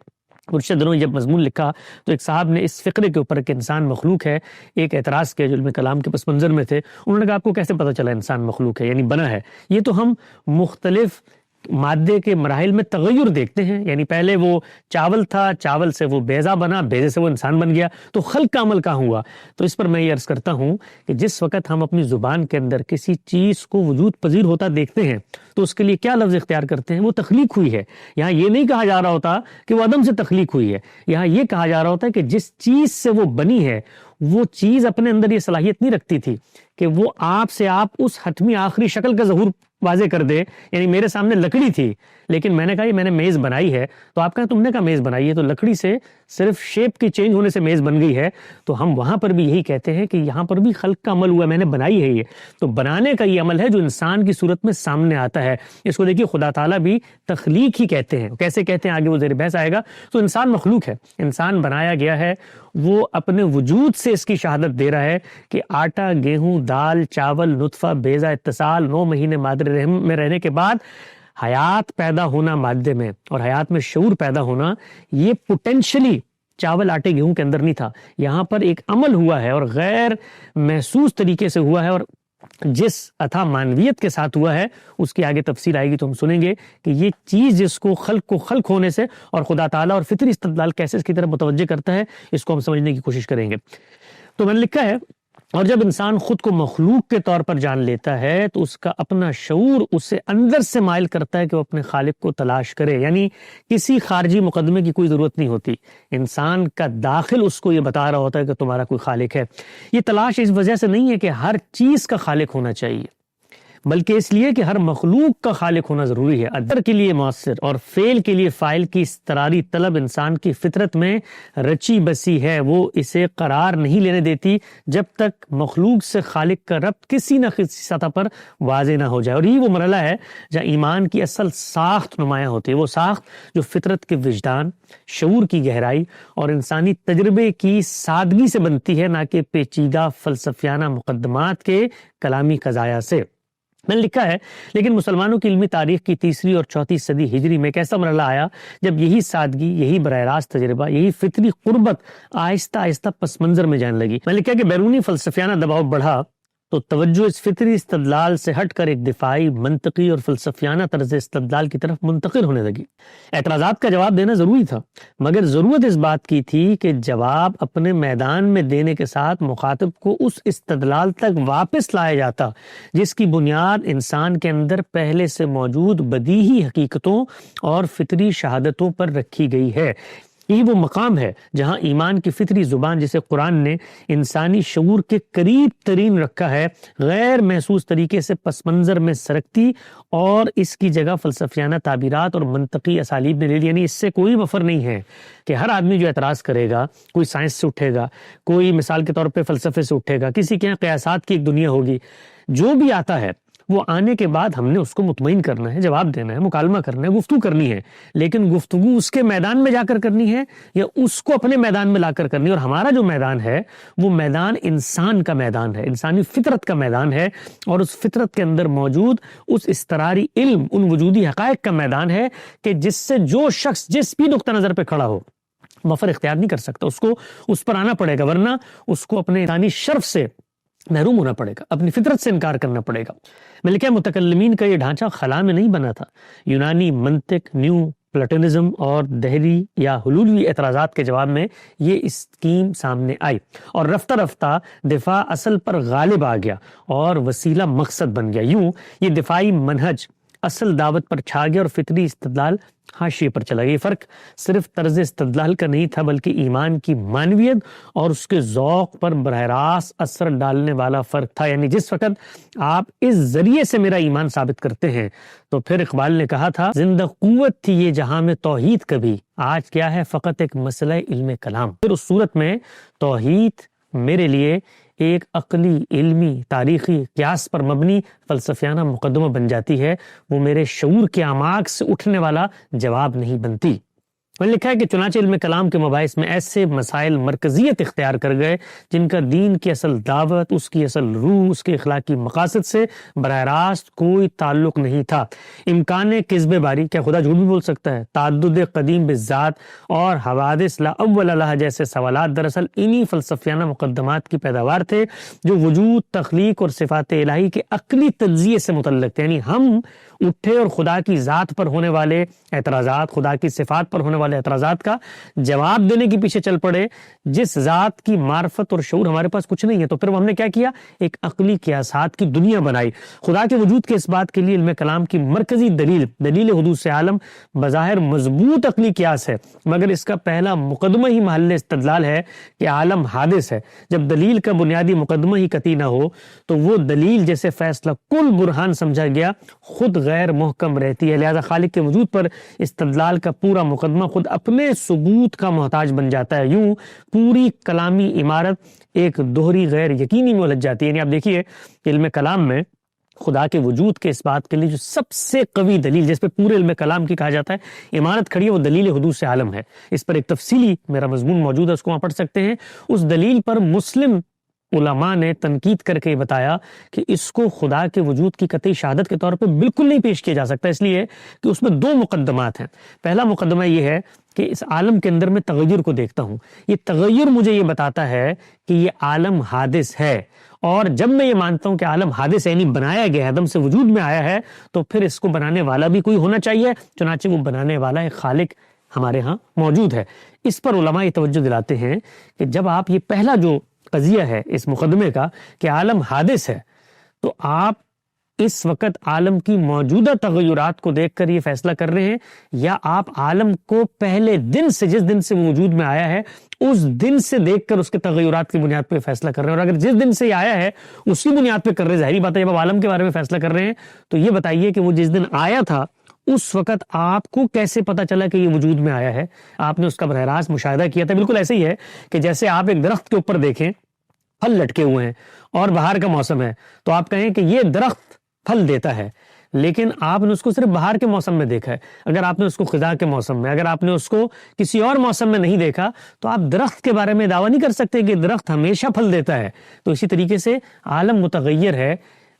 کچھ دنوں جب مضمون لکھا تو ایک صاحب نے اس فقرے کے اوپر کہ انسان مخلوق ہے ایک اعتراض کیا جو علم کلام کے پس منظر میں تھے۔ انہوں نے کہا آپ کو کیسے پتہ چلا انسان مخلوق ہے، یعنی بنا ہے؟ یہ تو ہم مختلف مادے کے مراحل میں تغیر دیکھتے ہیں، یعنی پہلے وہ چاول تھا، چاول سے وہ بیضہ بنا، بیضے سے وہ انسان بن گیا، تو خلق کا عمل کہاں ہوا؟ تو اس پر میں یہ عرض کرتا ہوں کہ جس وقت ہم اپنی زبان کے اندر کسی چیز کو وجود پذیر ہوتا دیکھتے ہیں تو اس کے لیے کیا لفظ اختیار کرتے ہیں؟ وہ تخلیق ہوئی ہے۔ یہاں یہ نہیں کہا جا رہا ہوتا کہ وہ عدم سے تخلیق ہوئی ہے، یہاں یہ کہا جا رہا ہوتا ہے کہ جس چیز سے وہ بنی ہے وہ چیز اپنے اندر یہ صلاحیت نہیں رکھتی تھی کہ وہ آپ سے آپ اس حتمی آخری شکل کا ظہور واضح کر دے۔ یعنی میرے سامنے لکڑی تھی لیکن میں نے کہا یہ میں نے میز بنائی ہے، تو آپ کہا تم نے کہا میز بنائی ہے، تو لکڑی سے صرف شیپ کی چینج ہونے سے میز بن گئی ہے۔ تو ہم وہاں پر بھی یہی کہتے ہیں کہ یہاں پر بھی خلق کا عمل ہوا، میں نے بنائی ہے یہ۔ تو بنانے کا یہ عمل ہے جو انسان کی صورت میں سامنے آتا ہے۔ اس کو دیکھیے خدا تعالیٰ بھی تخلیق ہی کہتے ہیں، کیسے کہتے ہیں آگے وہ زیر بحث آئے گا۔ تو انسان مخلوق ہے، انسان بنایا گیا ہے، وہ اپنے وجود سے اس کی شہادت دے رہا ہے کہ آٹا، گیہوں، دال، چاول، نطفہ، بیضہ اتصال، 9 مہینے مادر رحم میں رہنے کے بعد حیات پیدا ہونا مادے میں، اور حیات میں شعور پیدا ہونا، یہ پوٹینشلی چاول، آٹے، گیہوں کے اندر نہیں تھا۔ یہاں پر ایک عمل ہوا ہے اور غیر محسوس طریقے سے ہوا ہے، اور جس اتھا معنویت کے ساتھ ہوا ہے اس کی آگے تفصیل آئے گی تو ہم سنیں گے کہ یہ چیز جس کو خلق ہونے سے اور خدا تعالیٰ اور فطری استدلال کیسے اس کی طرف متوجہ کرتا ہے، اس کو ہم سمجھنے کی کوشش کریں گے۔ تو میں نے لکھا ہے اور جب انسان خود کو مخلوق کے طور پر جان لیتا ہے تو اس کا اپنا شعور اسے اندر سے مائل کرتا ہے کہ وہ اپنے خالق کو تلاش کرے، یعنی کسی خارجی مقدمے کی کوئی ضرورت نہیں ہوتی، انسان کا داخل اس کو یہ بتا رہا ہوتا ہے کہ تمہارا کوئی خالق ہے۔ یہ تلاش اس وجہ سے نہیں ہے کہ ہر چیز کا خالق ہونا چاہیے، بلکہ اس لیے کہ ہر مخلوق کا خالق ہونا ضروری ہے۔ ادر کے لیے مؤثر اور فعل کے لیے فاعل کی استراری طلب انسان کی فطرت میں رچی بسی ہے، وہ اسے قرار نہیں لینے دیتی جب تک مخلوق سے خالق کا ربط کسی نہ کسی سطح پر واضح نہ ہو جائے۔ اور یہ وہ مرحلہ ہے جہاں ایمان کی اصل ساخت نمایاں ہوتی ہے، وہ ساخت جو فطرت کے وجدان، شعور کی گہرائی اور انسانی تجربے کی سادگی سے بنتی ہے، نہ کہ پیچیدہ فلسفیانہ مقدمات کے کلامی قضایا سے۔ میں نے لکھا ہے لیکن مسلمانوں کی علمی تاریخ کی 3 اور 4 صدی ہجری میں ایک ایسا مرحلہ آیا جب یہی سادگی، یہی براہ راست تجربہ، یہی فطری قربت آہستہ آہستہ پس منظر میں جانے لگی۔ میں نے لکھا کہ بیرونی فلسفیانہ دباؤ بڑھا تو توجہ اس فطری استدلال سے ہٹ کر ایک دفاعی، منطقی اور فلسفیانہ طرز استدلال کی طرف منتقل ہونے لگی۔ اعتراضات کا جواب دینا ضروری تھا، مگر ضرورت اس بات کی تھی کہ جواب اپنے میدان میں دینے کے ساتھ مخاطب کو اس استدلال تک واپس لایا جاتا جس کی بنیاد انسان کے اندر پہلے سے موجود بدیہی حقیقتوں اور فطری شہادتوں پر رکھی گئی ہے۔ یہی وہ مقام ہے جہاں ایمان کی فطری زبان، جسے قرآن نے انسانی شعور کے قریب ترین رکھا ہے، غیر محسوس طریقے سے پس منظر میں سرکتی اور اس کی جگہ فلسفیانہ تعبیرات اور منطقی اسالیب نے لے لی۔ یعنی اس سے کوئی مفر نہیں ہے کہ ہر آدمی جو اعتراض کرے گا، کوئی سائنس سے اٹھے گا، کوئی مثال کے طور پہ فلسفے سے اٹھے گا، کسی کے یہاں قیاسات کی ایک دنیا ہوگی، جو بھی آتا ہے وہ آنے کے بعد ہم نے اس کو مطمئن کرنا ہے، جواب دینا ہے، مکالمہ کرنا ہے، گفتگو کرنی ہے، لیکن گفتگو اس کے میدان میں جا کر کرنی ہے یا اس کو اپنے میدان میں لا کر کرنی ہے۔ اور ہمارا جو میدان ہے وہ میدان انسان کا میدان ہے، انسانی فطرت کا میدان ہے، اور اس فطرت کے اندر موجود اس استراری علم، ان وجودی حقائق کا میدان ہے کہ جس سے جو شخص جس بھی نقطہ نظر پہ کھڑا ہو مفر اختیار نہیں کر سکتا، اس کو اس پر آنا پڑے گا، ورنہ اس کو اپنے انسانی شرف سے محروم ہونا پڑے گا، اپنی فطرت سے انکار کرنا پڑے گا۔ ملکہ متکلمین کا یہ ڈھانچہ خلا میں نہیں بنا تھا۔ یونانی منطق، نیو پلاٹونزم اور دہری یا حلولی اعتراضات کے جواب میں یہ اسکیم سامنے آئی، اور رفتہ رفتہ دفاع اصل پر غالب آ گیا اور وسیلہ مقصد بن گیا۔ یوں یہ دفاعی منہج اصل دعوت پر چھا گیا اور فطری استدلال حاشیے پر چلا گیا۔ یہ فرق صرف طرز استدلال کا نہیں تھا، بلکہ ایمان کی معنویت اور اس کے ذوق پر براہ راست اثر ڈالنے والا فرق تھا۔ یعنی جس وقت آپ اس ذریعے سے میرا ایمان ثابت کرتے ہیں، تو پھر اقبال نے کہا تھا، زندہ قوت تھی یہ جہاں میں توحید کبھی، آج کیا ہے فقط ایک مسئلہ علم کلام۔ پھر اس صورت میں توحید میرے لیے ایک عقلی، علمی، تاریخی، قیاس پر مبنی فلسفیانہ مقدمہ بن جاتی ہے، وہ میرے شعور کے اعماق سے اٹھنے والا جواب نہیں بنتی۔ میں نے لکھا ہے کہ چنانچہ علم کلام کے مباحث میں ایسے مسائل مرکزیت اختیار کر گئے جن کا دین کی اصل دعوت، اس کی اصل روح، اس کے اخلاقی مقاصد سے براہ راست کوئی تعلق نہیں تھا۔ امکان کذب باری، کیا خدا جھوٹ بھی بول سکتا ہے؟ تعدد قدیم بالذات اور حوادث لا اول لها جیسے سوالات دراصل انہی فلسفیانہ مقدمات کی پیداوار تھے جو وجود، تخلیق اور صفات الہی کے عقلی تجزیے سے متعلق تھے۔ یعنی ہم اٹھے اور خدا کی ذات پر ہونے والے اعتراضات، خدا کی صفات پر ہونے والے اعتراضات کا جواب دینے کے پیچھے چل پڑے، جس ذات کی معرفت اور شعور ہمارے پاس کچھ نہیں ہے۔ تو پھر ہم نے کیا کیا؟ ایک عقلی قیاسات کی دنیا بنائی۔ خدا کے وجود کے اس بات کے لیے علم کلام کی مرکزی دلیل حدوث عالم بظاہر مضبوط عقلی قیاس ہے، مگر اس کا پہلا مقدمہ ہی محل استدلال ہے کہ عالم حادث ہے۔ جب دلیل کا بنیادی مقدمہ ہی قطعی نہ ہو تو وہ دلیل جیسے فیصلہ کل برہان سمجھا گیا خود غیر محکم رہتی ہے۔ لہذا خالق کے وجود پر استدلال کا پورا مقدمہ خود اپنے ثبوت کا محتاج بن جاتا ہے۔ یوں پوری کلامی عمارت ایک دوہری غیر یقینی میں الجھ جاتی ہے۔ یعنی آپ دیکھیے علم کلام میں خدا کے وجود کے اس بات کے لیے جو سب سے قوی دلیل، جس پہ پورے علم کلام کی کہا جاتا ہے عمارت کھڑی ہے، وہ دلیل حدوث عالم ہے۔ اس پر ایک تفصیلی میرا مضمون موجود ہے، اس کو وہاں پڑھ سکتے ہیں۔ اس دلیل پر مسلم علماء نے تنقید کر کے بتایا کہ اس کو خدا کے وجود کی قطعی شہادت کے طور پہ بالکل نہیں پیش کیا جا سکتا، اس لیے کہ اس میں دو مقدمات ہیں۔ پہلا مقدمہ یہ ہے کہ اس عالم کے اندر میں تغیر کو دیکھتا ہوں، یہ تغیر مجھے یہ بتاتا ہے کہ یہ عالم حادث ہے، اور جب میں یہ مانتا ہوں کہ عالم حادث یعنی بنایا گیا، عدم سے وجود میں آیا ہے، تو پھر اس کو بنانے والا بھی کوئی ہونا چاہیے، چنانچہ وہ بنانے والا ایک خالق ہمارے ہاں موجود ہے۔ اس پر علماء یہ توجہ دلاتے ہیں کہ جب آپ یہ پہلا جو قضیہ ہے اس مقدمے کا کہ عالم حادث ہے، تو آپ اس وقت عالم کی موجودہ تغیرات کو دیکھ کر یہ فیصلہ کر رہے ہیں، یا آپ عالم کو پہلے دن سے، جس دن سے وہ وجود میں آیا ہے، اس دن سے دیکھ کر اس کے تغیرات کی بنیاد پہ فیصلہ کر رہے ہیں؟ اور اگر جس دن سے یہ آیا ہے اسی بنیاد پہ کر رہے ہیں، ظاہری بات ہے جب آپ عالم کے بارے میں فیصلہ کر رہے ہیں تو یہ بتائیے کہ وہ جس دن آیا تھا اس وقت آپ کو کیسے پتا چلا کہ یہ وجود میں آیا ہے؟ آپ نے اس کا براہ راست مشاہدہ کیا تھا۔ بالکل ایسے ہی ہے کہ جیسے آپ ایک درخت کے اوپر دیکھیں، پھل لٹکے ہوئے ہیں اور بہار کا موسم ہے، تو آپ کہیں کہ یہ درخت پھل دیتا ہے، لیکن آپ نے اس کو صرف بہار کے موسم میں دیکھا ہے۔ اگر آپ نے اس کو خزاں کے موسم میں، اگر آپ نے اس کو کسی اور موسم میں نہیں دیکھا، تو آپ درخت کے بارے میں دعویٰ نہیں کر سکتے کہ درخت ہمیشہ پھل دیتا ہے۔ تو اسی طریقے سے عالم متغیر ہے،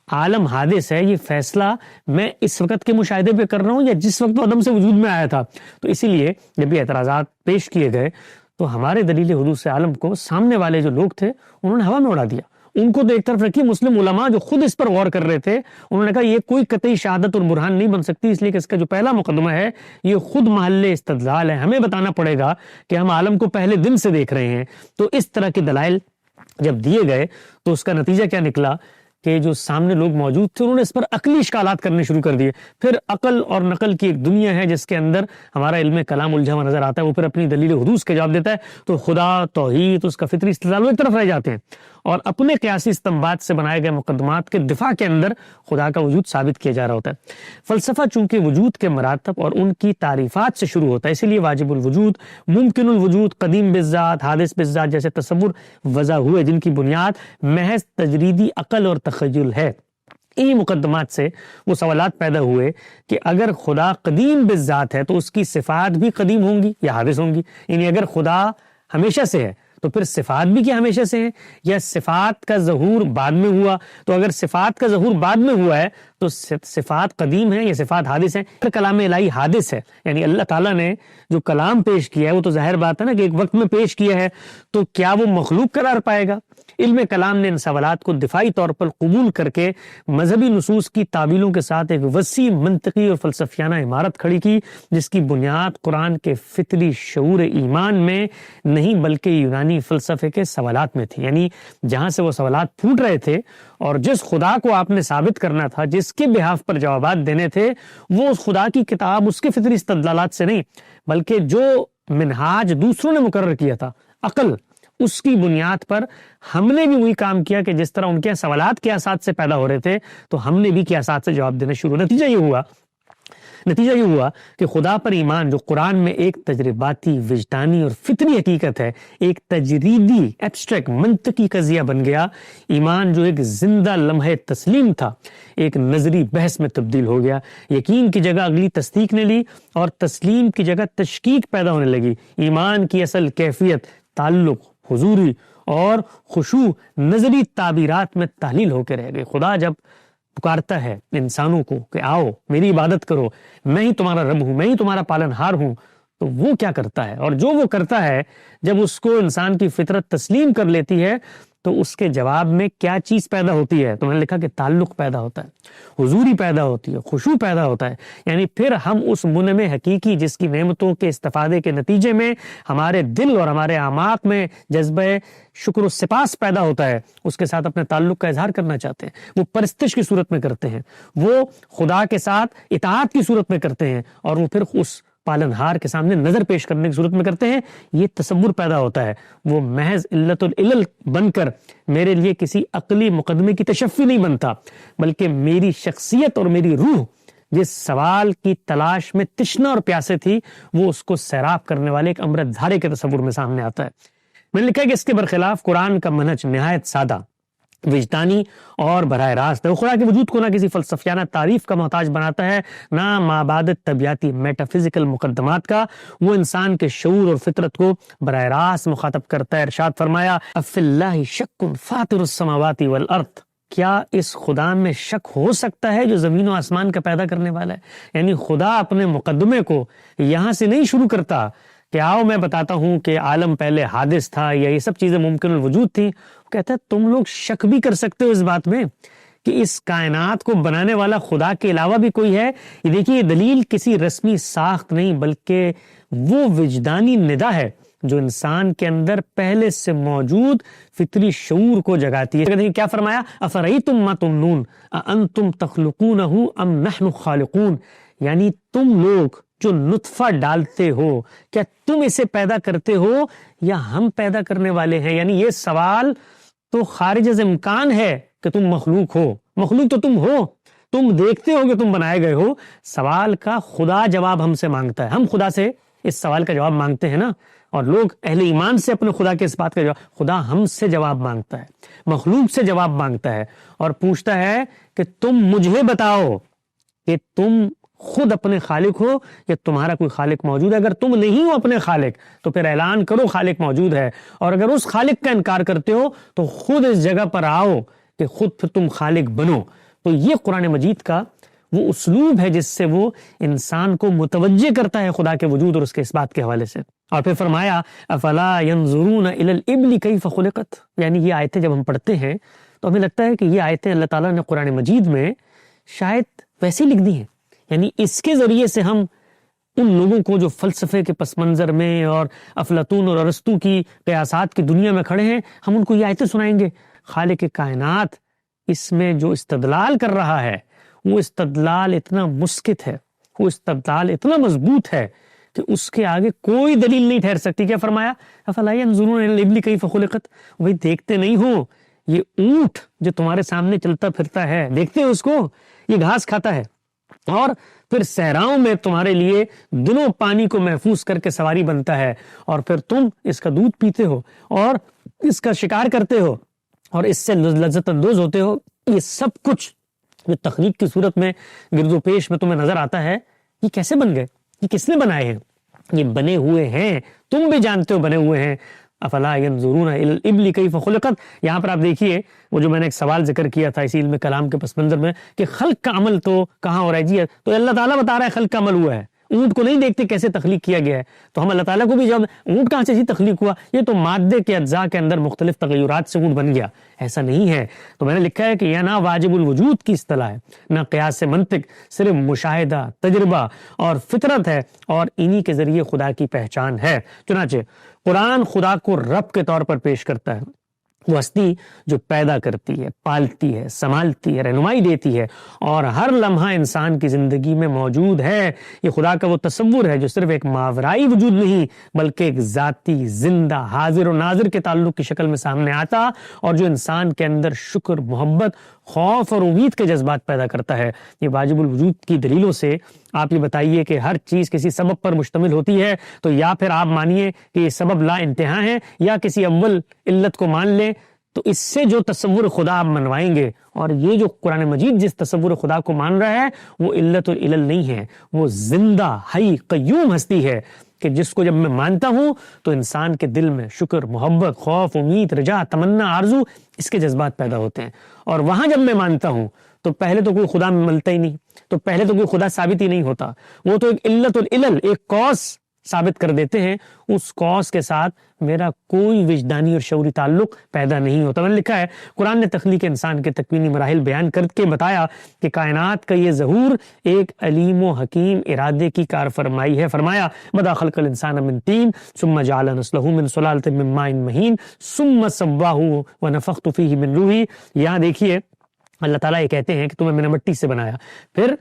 عالم حادث ہے، یہ فیصلہ میں اس وقت کے مشاہدے پہ کر رہا ہوں یا جس وقت وہ عدم سے وجود میں آیا تھا؟ تو اسی لیے جب یہ اعتراضات پیش کیے گئے تو ہمارے دلیل حدوث عالم کو سامنے والے جو لوگ تھے انہوں نے ہوا میں اڑا دیا، ان کو تو ایک طرف رکھی، مسلم علماء جو خود اس پر غور کر رہے تھے انہوں نے کہا یہ کوئی قطعی شہادت اور برہان نہیں بن سکتی، اس لیے کہ اس کا جو پہلا مقدمہ ہے یہ خود محل استدلال ہے، ہمیں بتانا پڑے گا کہ ہم عالم کو پہلے دن سے دیکھ رہے ہیں۔ تو اس طرح کے دلائل جب دیے گئے تو اس کا نتیجہ کیا نکلا کہ جو سامنے لوگ موجود تھے انہوں نے اس پر عقلی اشکالات کرنے شروع کر دیے۔ پھر عقل اور نقل کی ایک دنیا ہے جس کے اندر ہمارا علم کلام الجھا ہوا نظر آتا ہے، وہ پھر اپنی دلیل حدوث کے جواب دیتا ہے، تو خدا، توحید، اس کا فطری استدلال وہ ایک طرف رہ جاتے ہیں، اور اپنے قیاسی استنباط سے بنائے گئے مقدمات کے دفاع کے اندر خدا کا وجود ثابت کیا جا رہا ہوتا ہے۔ فلسفہ چونکہ وجود کے مراتب اور ان کی تعریفات سے شروع ہوتا ہے، اسی لیے واجب الوجود، ممکن الوجود، قدیم بالذات، حادث بالذات جیسے تصور وضع ہوئے جن کی بنیاد محض تجریدی عقل اور تخیل ہے۔ انہی مقدمات سے وہ سوالات پیدا ہوئے کہ اگر خدا قدیم بالذات ہے تو اس کی صفات بھی قدیم ہوں گی یا حادث ہوں گی، یعنی اگر خدا ہمیشہ سے ہے تو پھر صفات بھی کیا ہمیشہ سے ہیں، یا صفات کا ظہور بعد میں ہوا؟ تو اگر صفات کا ظہور بعد میں ہوا ہے تو صفات قدیم ہیں یا صفات حادث ہیں؟ کلام الہی حادث ہے، یعنی اللہ تعالیٰ نے جو کلام پیش کیا ہے وہ تو ظاہر بات ہے نا کہ ایک وقت میں پیش کیا ہے، تو کیا وہ مخلوق قرار پائے گا؟ علم کلام نے ان سوالات کو دفاعی طور پر قبول کر کے مذہبی نصوص کی تعویلوں کے ساتھ ایک وسیع منطقی اور فلسفیانہ عمارت کھڑی کی، جس کی بنیاد قرآن کے فطری شعور ایمان میں نہیں بلکہ یونانی فلسفے کے سوالات میں تھی۔ یعنی جہاں سے وہ سوالات پھوٹ رہے تھے اور جس خدا کو آپ نے ثابت کرنا تھا، جس کے بحاف پر جوابات دینے تھے، وہ اس خدا کی کتاب، اس کے فطری استدلالات سے نہیں بلکہ جو منہاج دوسروں نے مقرر کیا تھا، عقل، اس کی بنیاد پر ہم نے بھی وہی کام کیا کہ جس طرح ان کے سوالات قیاسات سے پیدا ہو رہے تھے تو ہم نے بھی قیاسات سے جواب دینا شروع۔ نتیجہ یہ ہوا کہ خدا پر ایمان جو قرآن میں ایک تجرباتی، وجدانی اور فطری حقیقت ہے، ایک تجریدی، ایبسٹریکٹ، منطقی قضیہ بن گیا۔ ایمان جو ایک زندہ لمحہ تسلیم تھا، ایک نظری بحث میں تبدیل ہو گیا۔ یقین کی جگہ اگلی تصدیق نے لی اور تسلیم کی جگہ تشکیک پیدا ہونے لگی۔ ایمان کی اصل کیفیت تعلق، حضوری اور خشوع نظری تعبیرات میں تحلیل ہو کے رہ گئے۔ خدا جب پکارتا ہے انسانوں کو کہ آؤ میری عبادت کرو، میں ہی تمہارا رب ہوں، میں ہی تمہارا پالن ہار ہوں، تو وہ کیا کرتا ہے؟ اور جو وہ کرتا ہے جب اس کو انسان کی فطرت تسلیم کر لیتی ہے تو اس کے جواب میں کیا چیز پیدا ہوتی ہے؟ تو میں نے لکھا کہ تعلق پیدا ہوتا ہے، حضوری پیدا ہوتی ہے، خشوع پیدا ہوتا ہے۔ یعنی پھر ہم اس منعم حقیقی جس کی نعمتوں کے استفادے کے نتیجے میں ہمارے دل اور ہمارے اعماق میں جذبہ شکر و سپاس پیدا ہوتا ہے، اس کے ساتھ اپنے تعلق کا اظہار کرنا چاہتے ہیں۔ وہ پرستش کی صورت میں کرتے ہیں، وہ خدا کے ساتھ اطاعت کی صورت میں کرتے ہیں، اور وہ پھر اس پالنہار کے سامنے نظر پیش کرنے کی صورت میں کرتے ہیں۔ یہ تصور پیدا ہوتا ہے، وہ محض علت العلل بن کر میرے لیے کسی عقلی مقدمے کی تشفی نہیں بنتا، بلکہ میری شخصیت اور میری روح جس سوال کی تلاش میں تشنا اور پیاسے تھی، وہ اس کو سیراب کرنے والے ایک امرت دھارے کے تصور میں سامنے آتا ہے۔ میں نے لکھا کہ اس کے برخلاف قرآن کا منہج نہایت سادہ، وجدانی اور براہ راست ہے۔ وہ خدا کے وجود کو نہ کسی فلسفیانہ تعریف کا محتاج بناتا ہے، نہ مابعد طبیعتی میٹافزیکل مقدمات کا، وہ انسان کے شعور اور فطرت کو براہ راست مخاطب کرتا ہے۔ ارشاد فرمایا افی اللہ شک فاطر السماوات والارض، کیا اس خدا میں شک ہو سکتا ہے جو زمین و آسمان کا پیدا کرنے والا ہے؟ یعنی خدا اپنے مقدمے کو یہاں سے نہیں شروع کرتا کہ آؤ میں بتاتا ہوں کہ عالم پہلے حادث تھا یا یہ سب چیزیں ممکن الوجود تھیں۔ کہتا ہے تم لوگ شک بھی کر سکتے ہو اس بات میں کہ اس کائنات کو بنانے والا خدا کے علاوہ بھی کوئی ہے۔ یہ دیکھیے، یہ دلیل کسی رسمی ساخت نہیں بلکہ وہ وجدانی ندا ہے جو انسان کے اندر پہلے سے موجود فطری شعور کو جگاتی ہے۔ کہتے ہیں کیا فرمایا؟ افرأیتم ما تمنون اانتم تخلقونہ ام نحن خالقون، یعنی تم لوگ جو نطفہ ڈالتے ہو، کیا تم اسے پیدا کرتے ہو یا ہم پیدا کرنے والے ہیں؟ یعنی یہ سوال تو خارج از امکان ہے کہ تم مخلوق ہو، مخلوق تو تم ہو، تم دیکھتے ہو کہ تم بنائے گئے ہو۔ سوال کا خدا جواب ہم سے مانگتا ہے، ہم خدا سے اس سوال کا جواب مانگتے ہیں نا، اور لوگ اہل ایمان سے اپنے خدا کے اس بات کا جواب، خدا ہم سے جواب مانگتا ہے، مخلوق سے جواب مانگتا ہے اور پوچھتا ہے کہ تم مجھے بتاؤ کہ تم خود اپنے خالق ہو یا تمہارا کوئی خالق موجود ہے۔ اگر تم نہیں ہو اپنے خالق تو پھر اعلان کرو خالق موجود ہے، اور اگر اس خالق کا انکار کرتے ہو تو خود اس جگہ پر آؤ کہ خود پھر تم خالق بنو۔ تو یہ قرآن مجید کا وہ اسلوب ہے جس سے وہ انسان کو متوجہ کرتا ہے خدا کے وجود اور اس کے اس بات کے حوالے سے۔ اور پھر فرمایا افلا ينظرون الى الابل كيف خلقت، یعنی یہ آیتیں جب ہم پڑھتے ہیں تو ہمیں لگتا ہے کہ یہ آیتیں اللہ تعالیٰ نے قرآن مجید میں شاید ویسے لکھ دی ہیں، یعنی اس کے ذریعے سے ہم ان لوگوں کو جو فلسفے کے پس منظر میں اور افلاطون اور ارسطو کی قیاسات کی دنیا میں کھڑے ہیں، ہم ان کو یہ آیتیں سنائیں گے۔ خالق کائنات اس میں جو استدلال کر رہا ہے وہ استدلال اتنا مسکت ہے، وہ استدلال اتنا مضبوط ہے کہ اس کے آگے کوئی دلیل نہیں ٹھہر سکتی۔ کیا فرمایا؟ افلا ينظرون الى الابل كيف خلقت، وہی دیکھتے نہیں ہو یہ اونٹ جو تمہارے سامنے چلتا پھرتا ہے، دیکھتے ہو اس کو، یہ گھاس کھاتا ہے اور پھر صحراؤں میں تمہارے لیے دنوں پانی کو محفوظ کر کے سواری بنتا ہے، اور پھر تم اس کا دودھ پیتے ہو اور اس کا شکار کرتے ہو اور اس سے لذت اندوز ہوتے ہو۔ یہ سب کچھ جو تخلیق کی صورت میں گرد و پیش میں تمہیں نظر آتا ہے، یہ کیسے بن گئے؟ یہ کس نے بنائے ہیں؟ یہ بنے ہوئے ہیں، تم بھی جانتے ہو بنے ہوئے ہیں۔ افلا ينظرون الى الابل كيف خلقت، یہاں پر آپ دیکھیے وہ جو میں نے ایک سوال ذکر کیا تھا اسی علم کلام کے پس منظر میں کہ خلق کا عمل تو کہاں ہو رہا ہے جی، تو اللہ تعالیٰ بتا رہا ہے خلق کا عمل ہوا ہے، اونٹ کو نہیں دیکھتے کیسے تخلیق کیا گیا ہے، تو ہم اللہ تعالیٰ کو بھی جب اونٹ کہاں سے تخلیق ہوا، یہ تو مادے کے اجزاء کے اندر مختلف تغیرات سے اونٹ بن گیا، ایسا نہیں ہے۔ تو میں نے لکھا ہے کہ یہ نہ واجب الوجود کی اصطلاح ہے، نہ قیاس منطق، صرف مشاہدہ، تجربہ اور فطرت ہے، اور انہی کے ذریعے خدا کی پہچان ہے۔ چنانچہ قرآن خدا کو رب کے طور پر پیش کرتا ہے، وہ ہستی جو پیدا کرتی ہے، پالتی ہے، سنبھالتی ہے، رہنمائی دیتی ہے اور ہر لمحہ انسان کی زندگی میں موجود ہے۔ یہ خدا کا وہ تصور ہے جو صرف ایک ماورائی وجود نہیں بلکہ ایک ذاتی، زندہ، حاضر و ناظر کے تعلق کی شکل میں سامنے آتا، اور جو انسان کے اندر شکر، محبت، خوف اور امید کے جذبات پیدا کرتا ہے۔ یہ واجب الوجود کی دلیلوں سے آپ یہ بتائیے کہ ہر چیز کسی سبب پر مشتمل ہوتی ہے، تو یا پھر آپ مانیے کہ یہ سبب لا انتہا ہے، یا کسی اول علت کو مان لیں، تو اس سے جو تصور خدا آپ منوائیں گے، اور یہ جو قرآن مجید جس تصور خدا کو مان رہا ہے وہ علت اور علل نہیں ہے، وہ زندہ حی قیوم ہستی ہے کہ جس کو جب میں مانتا ہوں تو انسان کے دل میں شکر، محبت، خوف، امید، رجا، تمنا، آرزو، اس کے جذبات پیدا ہوتے ہیں۔ اور وہاں جب میں مانتا ہوں تو پہلے تو کوئی خدا ملتا ہی نہیں، تو پہلے تو کوئی خدا ثابت ہی نہیں ہوتا، وہ تو ایک علت العلل، ایک کاز ثابت کر دیتے ہیں، اس کاز کے ساتھ میرا کوئی وجدانی اور شعوری تعلق پیدا نہیں ہوتا۔ میں نے لکھا ہے قرآن نے تخلیق انسان کے تکوینی مراحل بیان کر کے بتایا کہ کائنات کا یہ ظہور ایک علیم و حکیم ارادے کی کار فرمائی ہے۔ فرمایا بدا خلق الانسان من طین ثم جعل نسلہ من سلالۃ من ماء مہین ثم سواہ ونفخت فیہ من روحی۔ یہاں دیکھیے اللہ تعالیٰ یہ کہتے ہیں کہ تمہیں میں نے مٹی سے بنایا، پھر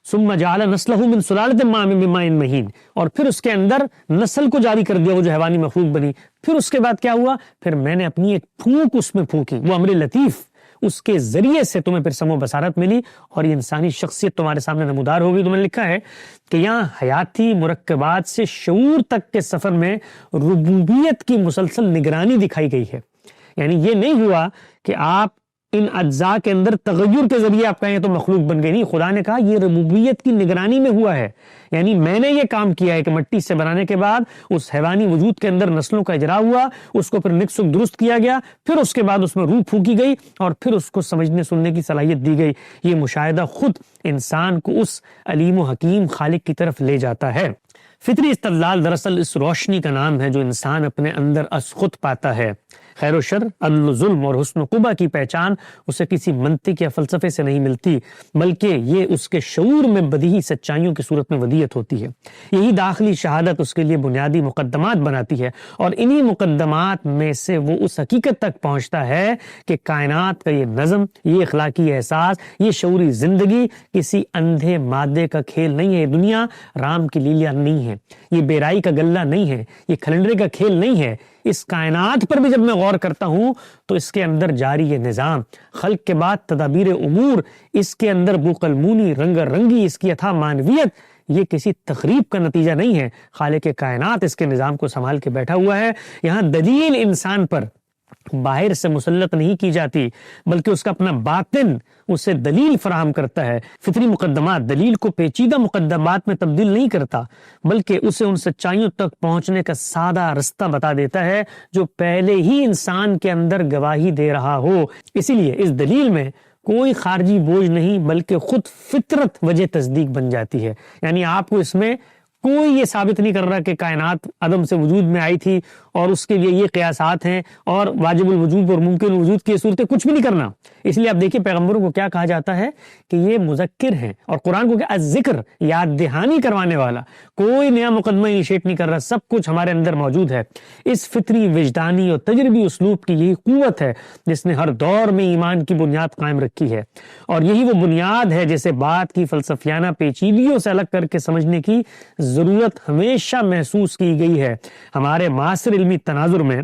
ثم جعل نسلہ من سلالۃ من ماء مہین، اور پھر اس کے اندر نسل کو جاری کر دیا، وہ جو حیوانی مخلوق بنی۔ پھر اس کے بعد کیا ہوا؟ پھر میں نے اپنی ایک پھونک اس میں پھونکی، وہ امر لطیف، اس کے ذریعے سے تمہیں پھر سمو بصارت ملی اور یہ انسانی شخصیت تمہارے سامنے نمودار ہوگی۔ تو میں نے لکھا ہے کہ یہاں حیاتی مرکبات سے شعور تک کے سفر میں ربوبیت کی مسلسل نگرانی دکھائی گئی ہے۔ یعنی یہ نہیں ہوا کہ آپ ان اجزاء کے اندر تغیر کے ذریعے آپ کہیں تو مخلوق بن گئی، نہیں، خدا نے کہا یہ ربوبیت کی نگرانی میں ہوا ہے، یعنی میں نے یہ کام کیا ہے کہ مٹی سے بنانے کے بعد اس حیوانی وجود کے اندر نسلوں کا اجرا ہوا، اس کو پھر نکسک درست کیا گیا، پھر اس کے بعد اس میں روح پھونکی گئی اور پھر اس کو سمجھنے سننے کی صلاحیت دی گئی۔ یہ مشاہدہ خود انسان کو اس علیم و حکیم خالق کی طرف لے جاتا ہے۔ فطری استدلال دراصل اس روشنی کا نام ہے جو انسان اپنے اندر از خود پاتا ہے۔ خیر و شر، عدل و ظلم اور حسن و قبح کی پہچان اسے کسی منطق یا فلسفے سے نہیں ملتی، بلکہ یہ اس کے شعور میں بدیہی سچائیوں کی صورت میں ودیعت ہوتی ہے۔ یہی داخلی شہادت اس کے لیے بنیادی مقدمات بناتی ہے، اور انہی مقدمات میں سے وہ اس حقیقت تک پہنچتا ہے کہ کائنات کا یہ نظم، یہ اخلاقی احساس، یہ شعوری زندگی کسی اندھے مادے کا کھیل نہیں ہے، یہ دنیا رام کی لیلا نہیں ہے، یہ بیرائی کا غلہ نہیں ہے، یہ کھلنڈرے کا کھیل نہیں ہے۔ اس کائنات پر بھی جب میں غور کرتا ہوں تو اس کے اندر جاری یہ نظام، خلق کے بعد تدابیر امور، اس کے اندر بوقلمونی، رنگ رنگی، اس کی اتھا معنویت، یہ کسی تخریب کا نتیجہ نہیں ہے، خالق کائنات اس کے نظام کو سنبھال کے بیٹھا ہوا ہے۔ یہاں دلیل انسان پر باہر سے مسلط نہیں کی جاتی بلکہ اس کا اپنا باطن اسے دلیل فراہم کرتا ہے۔ فطری مقدمات دلیل کو پیچیدہ مقدمات میں تبدیل نہیں کرتا بلکہ اسے ان سچائیوں تک پہنچنے کا سادہ رستہ بتا دیتا ہے جو پہلے ہی انسان کے اندر گواہی دے رہا ہو۔ اسی لیے اس دلیل میں کوئی خارجی بوجھ نہیں بلکہ خود فطرت وجہ تصدیق بن جاتی ہے. یعنی آپ کو اس میں کوئی یہ ثابت نہیں کر رہا کہ کائنات عدم سے وجود میں آئی تھی اور اس کے لیے یہ قیاسات ہیں اور واجب الوجود اور ممکن الوجود کی صورتیں، کچھ بھی نہیں کرنا. اس لیے آپ دیکھیں پیغمبروں کو کیا کہا جاتا ہے کہ یہ مذکر ہیں، اور قرآن کو کیا ذکر، یاد دہانی کروانے والا. کوئی نیا مقدمہ انیشیٹ نہیں کر رہا، سب کچھ ہمارے اندر موجود ہے. اس فطری، وجدانی اور تجربی اسلوب کی یہی قوت ہے جس نے ہر دور میں ایمان کی بنیاد قائم رکھی ہے، اور یہی وہ بنیاد ہے جسے بات کی فلسفیانہ پیچیدگیوں سے الگ کر کے سمجھنے کی ضرورت ہمیشہ محسوس کی گئی ہے. ہمارے معاصر علمی تناظر میں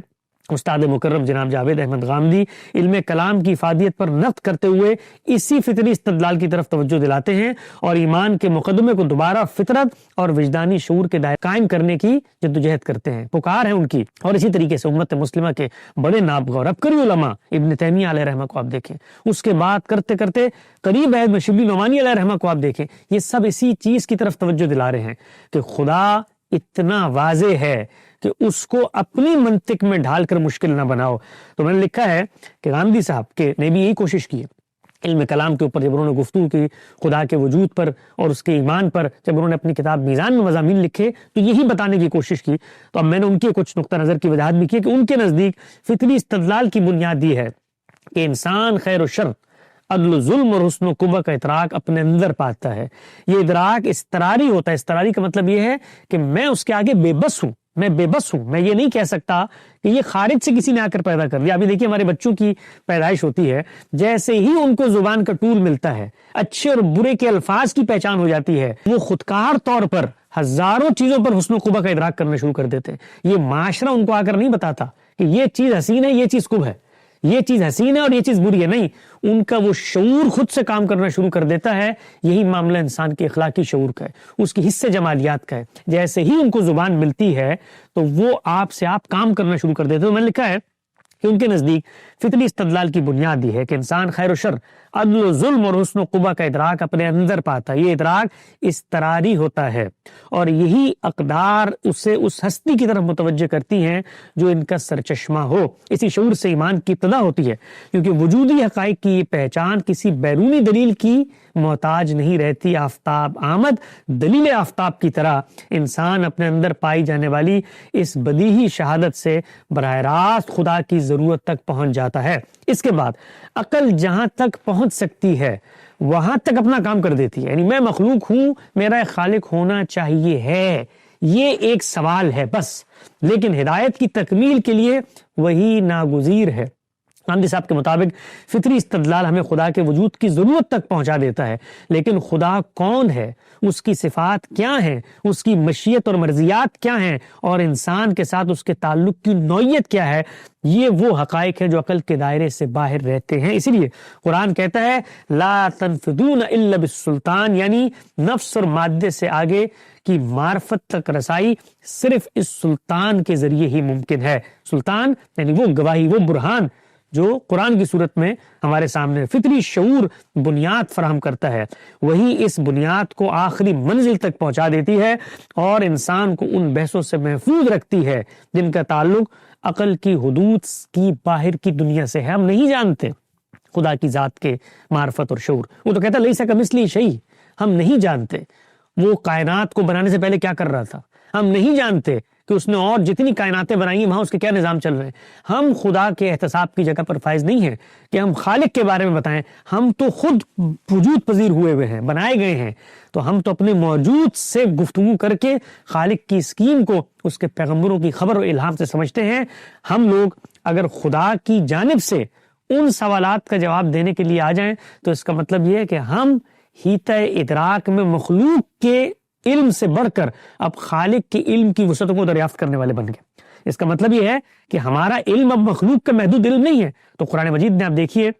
استاد مکرم جناب جاوید احمد غامدی علم کلام کی افادیت پر نقد کرتے ہوئے اسی فطری استدلال کی طرف توجہ دلاتے ہیں اور ایمان کے مقدمے کو دوبارہ فطرت اور وجدانی شعور کے دائرے قائم کرنے کی جدوجہد کرتے ہیں. پکار ہے ان کی. اور اسی طریقے سے امت مسلمہ کے بڑے نابغہ اور عبقری علماء ابن تیمیہ علیہ رحمہ کو آپ دیکھیں، اس کے بعد کرتے کرتے قریب عہد میں شبلی نعمانی علیہ رحمہ کو آپ دیکھیں، یہ سب اسی چیز کی طرف توجہ دلا رہے ہیں کہ خدا اتنا واضح ہے کہ اس کو اپنی منطق میں ڈھال کر مشکل نہ بناؤ. تو میں نے لکھا ہے کہ غامدی صاحب نے بھی یہی کوشش کی علم کلام کے اوپر، جب انہوں نے گفتگو کی خدا کے وجود پر اور اس کے ایمان پر، جب انہوں نے اپنی کتاب میزان میں مضامین لکھے تو یہی بتانے کی کوشش کی. تو اب میں نے ان کے کچھ نقطہ نظر کی وضاحت بھی کی کہ ان کے نزدیک فطری استدلال کی بنیاد یہ ہے کہ انسان خیر و شر، عدل و ظلم اور حسن و قبح کا ادراک اپنے اندر پاتا ہے. یہ ادراک استراری ہوتا ہے. استراری کا مطلب یہ ہے کہ میں اس کے آگے بے بس ہوں، میں بے بس ہوں. میں یہ نہیں کہہ سکتا کہ یہ خارج سے کسی نے آ کر پیدا کر دیا. ابھی دیکھیے ہمارے بچوں کی پیدائش ہوتی ہے، جیسے ہی ان کو زبان کا ٹول ملتا ہے، اچھے اور برے کے الفاظ کی پہچان ہو جاتی ہے، وہ خودکار طور پر ہزاروں چیزوں پر حسن و قبح کا ادراک کرنا شروع کر دیتے ہیں. یہ معاشرہ ان کو آ کر نہیں بتاتا کہ یہ چیز حسین ہے، یہ چیز قبح ہے، یہ چیز حسین ہے اور یہ چیز بری ہے. نہیں، ان کا وہ شعور خود سے کام کرنا شروع کر دیتا ہے. یہی معاملہ انسان کے اخلاقی شعور کا ہے، اس کی حصے جمالیات کا ہے. جیسے ہی ان کو زبان ملتی ہے تو وہ آپ سے آپ کام کرنا شروع کر دیتے ہیں. تو میں نے لکھا ہے کہ ان کے نزدیک فطری استدلال کی بنیاد یہ ہے کہ انسان خیر و شر، عدل و ظلم اور حسن و قبح کا ادراک اپنے اندر پاتا ہے. یہ ادراک استراری ہوتا ہے اور یہی اقدار اسے اس ہستی کی طرف متوجہ کرتی ہیں جو ان کا سرچشمہ ہو. اسی شعور سے ایمان کی ابتدا ہوتی ہے، کیونکہ وجودی حقائق کی یہ پہچان کسی بیرونی دلیل کی محتاج نہیں رہتی. آفتاب آمد دلیل آفتاب کی طرح انسان اپنے اندر پائی جانے والی اس بدیہی شہادت سے براہ راست خدا کی ضرورت تک پہنچ جاتا ہے. اس کے بعد عقل جہاں تک پہنچ سکتی ہے وہاں تک اپنا کام کر دیتی ہے. یعنی میں مخلوق ہوں، میرا ایک خالق ہونا چاہیے ہے، یہ ایک سوال ہے بس، لیکن ہدایت کی تکمیل کے لیے وہی ناگزیر ہے. غامدی صاحب کے مطابق فطری استدلال ہمیں خدا کے وجود کی ضرورت تک پہنچا دیتا ہے، لیکن خدا کون ہے، اس کی صفات کیا ہیں، اس کی مشیت اور مرضیات کیا ہیں، اور انسان کے ساتھ اس کے تعلق کی نوعیت کیا ہے، یہ وہ حقائق ہیں جو عقل کے دائرے سے باہر رہتے ہیں. اسی لیے قرآن کہتا ہے لا تنفذون الا بالسلطان، یعنی نفس اور مادے سے آگے کی معرفت تک رسائی صرف اس سلطان کے ذریعے ہی ممکن ہے. سلطان یعنی وہ گواہی، وہ برہان جو قرآن کی صورت میں ہمارے سامنے فطری شعور بنیاد فراہم کرتا ہے، وہی اس بنیاد کو آخری منزل تک پہنچا دیتی ہے اور انسان کو ان بحثوں سے محفوظ رکھتی ہے جن کا تعلق عقل کی حدود کی باہر کی دنیا سے ہے. ہم نہیں جانتے خدا کی ذات کے معرفت اور شعور. وہ تو کہتا لیس کمثلہ شیء، ہم نہیں جانتے وہ کائنات کو بنانے سے پہلے کیا کر رہا تھا. ہم نہیں جانتے کہ اس نے اور جتنی کائناتیں بنائی ہیں وہاں اس کے کیا نظام چل رہے ہیں. ہم خدا کے احتساب کی جگہ پر فائز نہیں ہیں کہ ہم خالق کے بارے میں بتائیں. ہم تو خود وجود پذیر ہوئے ہوئے ہیں، بنائے گئے ہیں. تو ہم تو اپنے موجود سے گفتگو کر کے خالق کی اسکیم کو، اس کے پیغمبروں کی خبر و الہام سے سمجھتے ہیں. ہم لوگ اگر خدا کی جانب سے ان سوالات کا جواب دینے کے لیے آ جائیں تو اس کا مطلب یہ ہے کہ ہم حیطہ ادراک میں مخلوق کے علم سے بڑھ کر اب خالق کے علم کی وسعتوں کو دریافت کرنے والے بن گئے. اس کا مطلب یہ ہے کہ ہمارا علم اب مخلوق کا محدود علم نہیں ہے. تو قرآن مجید نے آپ دیکھیے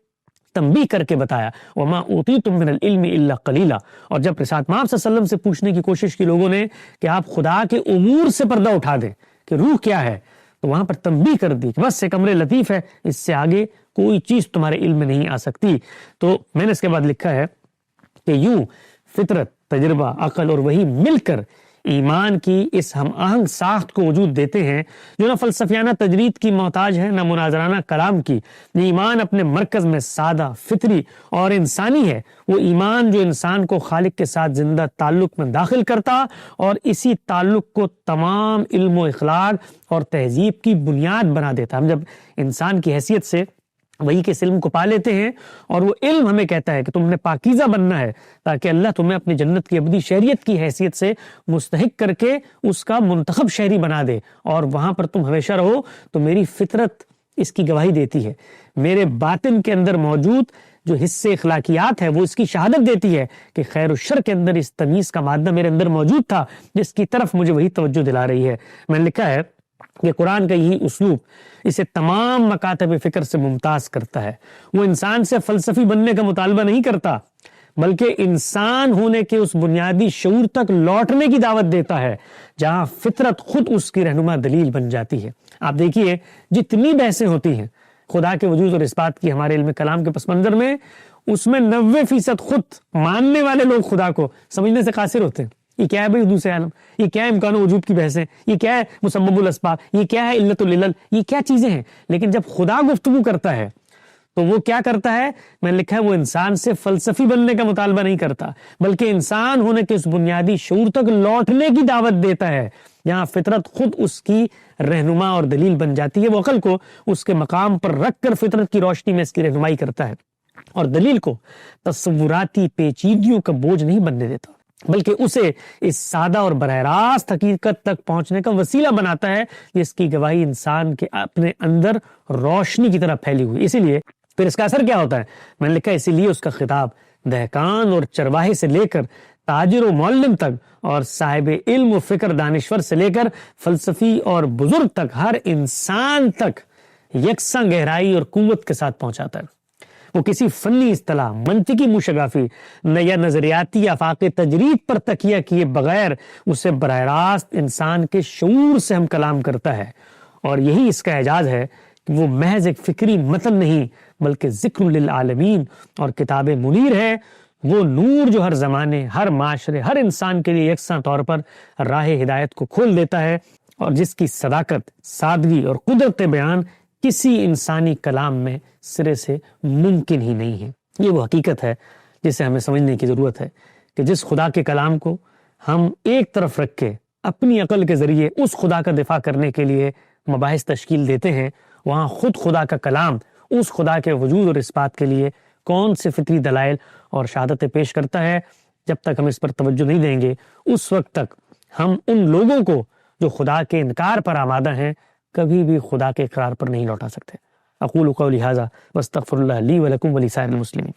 تنبیہ کر کے بتایا وما اوتیتم من العلم الا قلیلا. اور جب رسالت مآب صلی اللہ علیہ وسلم سے پوچھنے کی کوشش کی لوگوں نے کہ آپ خدا کے امور سے پردہ اٹھا دیں کہ روح کیا ہے، تو وہاں پر تنبیہ کر دی کہ بس ایک امر لطیف ہے، اس سے آگے کوئی چیز تمہارے علم میں نہیں آ سکتی. تو میں نے اس کے بعد لکھا ہے کہ یوں فطرت، تجربہ، عقل اور وہی مل کر ایمان کی اس ہم آہنگ ساخت کو وجود دیتے ہیں جو نہ فلسفیانہ تجرید کی محتاج ہے نہ مناظرانہ کلام کی۔ یہ ایمان اپنے مرکز میں سادہ، فطری اور انسانی ہے، وہ ایمان جو انسان کو خالق کے ساتھ زندہ تعلق میں داخل کرتا اور اسی تعلق کو تمام علم و اخلاق اور تہذیب کی بنیاد بنا دیتا۔ ہم جب انسان کی حیثیت سے وہی کے علم کو پا لیتے ہیں اور وہ علم ہمیں کہتا ہے کہ تم نے پاکیزہ بننا ہے تاکہ اللہ تمہیں اپنی جنت کی ابدی شہریت کی حیثیت سے مستحق کر کے اس کا منتخب شہری بنا دے اور وہاں پر تم ہمیشہ رہو، تو میری فطرت اس کی گواہی دیتی ہے، میرے باطن کے اندر موجود جو حصے اخلاقیات ہے وہ اس کی شہادت دیتی ہے کہ خیر و شر کے اندر اس تمیز کا مادہ میرے اندر موجود تھا جس کی طرف مجھے وہی توجہ دلا رہی ہے۔ میں نے لکھا ہے کہ قرآن کا یہی اسلوب اسے تمام مکاتب فکر سے ممتاز کرتا ہے۔ وہ انسان سے فلسفی بننے کا مطالبہ نہیں کرتا بلکہ انسان ہونے کے اس بنیادی شعور تک لوٹنے کی دعوت دیتا ہے جہاں فطرت خود اس کی رہنما دلیل بن جاتی ہے۔ آپ دیکھیے جتنی بحثیں ہوتی ہیں خدا کے وجود اور اس بات کی ہمارے علم کلام کے پس منظر میں، اس میں 90% خود ماننے والے لوگ خدا کو سمجھنے سے قاصر ہوتے ہیں۔ یہ کیا ہے بھائی حدوث عالم، یہ کیا ہے امکان و وجود کی بحثیں، یہ کیا ہے مسبب الاسباب، یہ کیا ہے علت العلل، یہ کیا چیزیں ہیں۔ لیکن جب خدا گفتگو کرتا ہے تو وہ کیا کرتا ہے؟ میں نے لکھا ہے وہ انسان سے فلسفی بننے کا مطالبہ نہیں کرتا بلکہ انسان ہونے کے اس بنیادی شعور تک لوٹنے کی دعوت دیتا ہے جہاں فطرت خود اس کی رہنما اور دلیل بن جاتی ہے۔ وہ عقل کو اس کے مقام پر رکھ کر فطرت کی روشنی میں اس کی رہنمائی کرتا ہے اور دلیل کو تصوراتی پیچیدگیوں کا بوجھ نہیں بننے دیتا بلکہ اسے اس سادہ اور براہ راست حقیقت تک پہنچنے کا وسیلہ بناتا ہے جس کی گواہی انسان کے اپنے اندر روشنی کی طرح پھیلی ہوئی۔ اسی لیے پھر اس کا اثر کیا ہوتا ہے؟ میں نے لکھا اسی لیے اس کا خطاب دہقان اور چرواہے سے لے کر تاجر و معلم تک اور صاحب علم و فکر دانشور سے لے کر فلسفی اور بزرگ تک ہر انسان تک یکساں گہرائی اور قوت کے ساتھ پہنچاتا ہے۔ وہ کسی فنی اصطلاح، منطقی مشگافی یا نظریاتی آفاق تجرید پر تکیہ کیے بغیر اسے براہ راست انسان کے شعور سے ہم کلام کرتا ہے، اور یہی اس کا اعجاز ہے کہ وہ محض ایک فکری متن نہیں بلکہ ذکر للعالمین اور کتاب منیر ہے، وہ نور جو ہر زمانے، ہر معاشرے، ہر انسان کے لیے یکساں طور پر راہ ہدایت کو کھول دیتا ہے اور جس کی صداقت، سادگی اور قدرت بیان کسی انسانی کلام میں سرے سے ممکن ہی نہیں ہے۔ یہ وہ حقیقت ہے جسے ہمیں سمجھنے کی ضرورت ہے کہ جس خدا کے کلام کو ہم ایک طرف رکھ کے اپنی عقل کے ذریعے اس خدا کا دفاع کرنے کے لیے مباحث تشکیل دیتے ہیں، وہاں خود خدا کا کلام اس خدا کے وجود اور اس بات کے لیے کون سے فطری دلائل اور شہادتیں پیش کرتا ہے۔ جب تک ہم اس پر توجہ نہیں دیں گے اس وقت تک ہم ان لوگوں کو جو خدا کے انکار پر آمادہ ہیں کبھی بھی خدا کے اقرار پر نہیں لوٹا سکتے۔ اقول قولی ھذا واستغفر اللہ لی ولکم ولسائر المسلمین۔